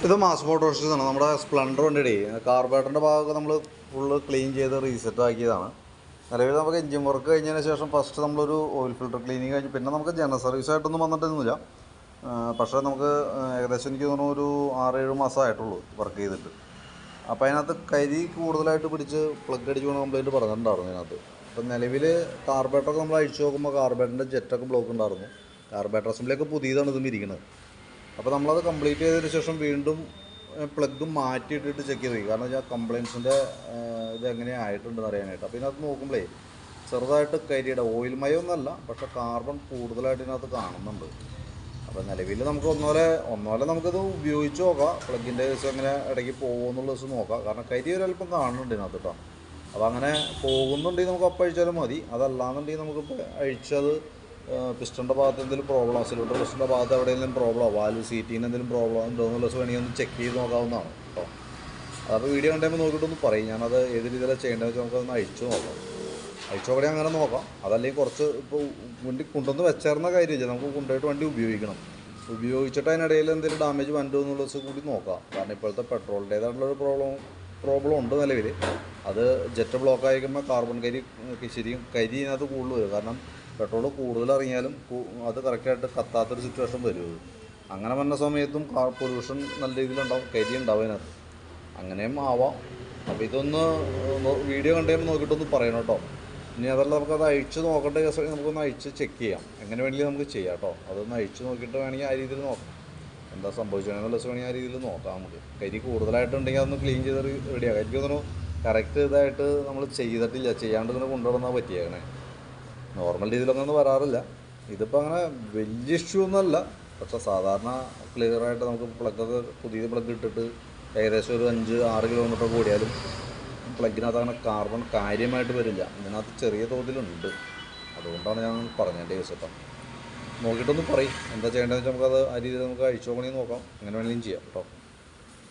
ഇത് mass Motors ആണ്. നമ്മുടെ സ്പ്ലെൻഡർ വണ്ടിയുടെ കാർബറേറ്ററിൻ്റെ ഭാഗമൊക്കെ നമ്മൾ ഫുള്ള് ക്ലീൻ ചെയ്ത് റീസെറ്റ് ആക്കിയതാണ്. നിലവിൽ നമുക്ക് എൻജിൻ വർക്ക് കഴിഞ്ഞതിന് ശേഷം ഫസ്റ്റ് നമ്മളൊരു ഓയിൽ ഫിൽറ്റർ ക്ലീനിങ് കഴിഞ്ഞ് പിന്നെ നമുക്ക് ജനറൽ സർവീസായിട്ടൊന്നും വന്നിട്ടൊന്നുമില്ല. പക്ഷേ നമുക്ക് ഏകദേശം എനിക്ക് തോന്നുന്നു ഒരു 6-7 മാസമായിട്ടുള്ളൂ വർക്ക് ചെയ്തിട്ട്. അപ്പോൾ അതിനകത്ത് കരി കൂടുതലായിട്ട് പിടിച്ച് പ്ലഗ് അടിച്ച് കൊണ്ട് കംപ്ലൈൻറ്റ് പറഞ്ഞിട്ടുണ്ടായിരുന്നു അതിനകത്ത്. അപ്പോൾ നിലവിൽ കാർബറേറ്ററൊക്കെ നമ്മൾ അഴിച്ചു നോക്കുമ്പോൾ കാർബറേറ്ററിൻ്റെ ജെറ്റൊക്കെ ബ്ലോക്ക് ഉണ്ടായിരുന്നു. കാർബറേറ്റർ അസംബ്ലിയൊക്കെ പുതിയതാണ് ഇതും ഇരിക്കുന്നത്. അപ്പോൾ നമ്മളത് കംപ്ലീറ്റ് ചെയ്തതിന് ശേഷം വീണ്ടും പ്ലഗ് മാറ്റിയിട്ടിട്ട് ചെക്ക് ചെയ്ത്, കാരണം വെച്ചാൽ കംപ്ലയിൻസിൻ്റെ ഇത് എങ്ങനെയാണ് ആയിട്ടുണ്ടെന്ന് അറിയാനായിട്ട്. അപ്പോൾ ഇതിനകത്ത് നോക്കുമ്പോഴേ ചെറുതായിട്ട് കരിയുടെ ഓയിൽ മയമൊന്നുമല്ല, പക്ഷേ കാർബൺ കൂടുതലായിട്ട് ഇതിനകത്ത് കാണുന്നുണ്ട്. അപ്പോൾ നിലവിൽ നമുക്ക് ഒന്നോലെ നമുക്കത് ഉപയോഗിച്ച് നോക്കാം, പ്ലഗിൻ്റെ കേസ് എങ്ങനെ ഇടയ്ക്ക് പോകുമെന്നുള്ള ദിവസം നോക്കാം. കാരണം കരി ഒരല്പം കാണുന്നുണ്ട് ഇതിനകത്ത് കേട്ടോ. അപ്പോൾ അങ്ങനെ പോകുന്നുണ്ടെങ്കിൽ നമുക്ക് അപ്പം അഴിച്ചാലും മതി. അതല്ലാന്നുണ്ടെങ്കിൽ നമുക്കിപ്പോൾ അഴിച്ചത് പിസ്റ്റൻ്റെ ഭാഗത്ത് എന്തെങ്കിലും പ്രോബ്ലം, സിലിണ്ടർ പിസ്റ്റൻ്റെ ഭാഗത്ത് എവിടെയെങ്കിലും പ്രോബ്ലമോ വാൽവ് സീറ്റിന് എന്തെങ്കിലും പ്രോബ്ലം ഉണ്ടോ എന്നുള്ള ദിവസം വേണമെങ്കിൽ ഒന്ന് ചെക്ക് ചെയ്ത് നോക്കാവുന്നതാണ് കേട്ടോ. അതപ്പോൾ വീഡിയോ കണ്ടുമ്പോൾ നോക്കിയിട്ടൊന്ന് പറയും, ഞാനത് ഏത് രീതിയിലാണ് ചെയ്യേണ്ടത് വെച്ചാൽ നമുക്കതൊന്ന് അഴിച്ചു നോക്കാം. അഴിച്ചു നോക്കണേ അങ്ങനെ നോക്കാം. അതല്ലെങ്കിൽ കുറച്ച് ഇപ്പോൾ വണ്ടി കൊണ്ടുവന്ന് വെച്ചേർന്ന കാര്യമില്ല, നമുക്ക് കൊണ്ടുപോയിട്ട് വണ്ടി ഉപയോഗിച്ചിട്ട് അതിനിടയിൽ എന്തെങ്കിലും ഡാമേജ് വണ്ടോ എന്നുള്ള ദിവസം കൂടി നോക്കാം. കാരണം ഇപ്പോഴത്തെ പെട്രോളിൻ്റേതായിട്ടുള്ളൊരു പ്രോബ്ലം ഉണ്ട് നിലവിൽ. അത് ജെറ്റ് ബ്ലോക്ക് ആയിരിക്കുമ്പോൾ കാർബൺ ശരിക്കും കരി ഇതിനകത്ത് കൂടുതൽ വരും. കാരണം പെട്രോൾ കൂടുതൽ ഇറങ്ങിയാലും അത് കറക്റ്റായിട്ട് കത്താത്തൊരു സിറ്റുവേഷൻ വരും. അങ്ങനെ വന്ന സമയത്തും പൊല്യൂഷൻ നല്ല രീതിയിലുണ്ടാവും, കരി ഉണ്ടാവും അതിനകത്ത്. അങ്ങനെയും ആവാം. അപ്പോൾ ഇതൊന്ന് വീഡിയോ കണ്ടുകഴിയുമ്പോൾ നോക്കിയിട്ടൊന്ന് പറയണം കേട്ടോ. ഇനി അതല്ല നമുക്കത് അഴിച്ച് നോക്കേണ്ട കേസ് നമുക്കൊന്ന് അഴിച്ച് ചെക്ക് ചെയ്യാം. എങ്ങനെ വേണമെങ്കിലും നമുക്ക് ചെയ്യാം കേട്ടോ. അതൊന്ന് അഴിച്ച് നോക്കിയിട്ട് വേണമെങ്കിൽ ആ രീതിയിൽ നോക്കാം, എന്താ സംഭവിച്ചതെന്നുള്ള ദിവസം വേണമെങ്കിൽ ആ രീതിയിൽ നോക്കാം. നമുക്ക് കരി കൂടുതലായിട്ടുണ്ടെങ്കിൽ അതൊന്ന് ക്ലീൻ ചെയ്ത് റെഡിയാക്കാം. എനിക്ക് തോന്നുന്നു കറക്റ്റ് ഇതായിട്ട് നമ്മൾ ചെയ്തിട്ടില്ല, ചെയ്യാണ്ട് ഇങ്ങനെ കൊണ്ടുവന്നാൽ പറ്റിയേക്കണേ. നോർമൽ രീതിയിലൊന്നും ഒന്നും വരാറില്ല. ഇതിപ്പോൾ അങ്ങനെ വലിയ ഇഷ്യൂ ഒന്നുമല്ല, പക്ഷേ സാധാരണ ക്ലിയറായിട്ട് നമുക്ക് പ്ലഗൊക്കെ പുതിയ പ്ലഗ് ഇട്ടിട്ട് ഏകദേശം ഒരു 5-6 കിലോമീറ്റർ കൂടിയാലും പ്ലഗിനകത്ത് അങ്ങനെ കാർബൺ കാര്യമായിട്ട് വരില്ല. ഇതിനകത്ത് ചെറിയ തോതിലുണ്ട്. അതുകൊണ്ടാണ് ഞാൻ പറഞ്ഞതിൻ്റെ കേസ് കേട്ടോ. നോക്കിയിട്ടൊന്ന് പറയും എന്താ ചെയ്യേണ്ടതെന്ന് വെച്ചാൽ നമുക്കത് ആ രീതിയിൽ നമുക്ക് അഴിച്ചു നോക്കണമെങ്കിൽ നോക്കാം. അങ്ങനെ വേണമെങ്കിലും ചെയ്യാം കേട്ടോ.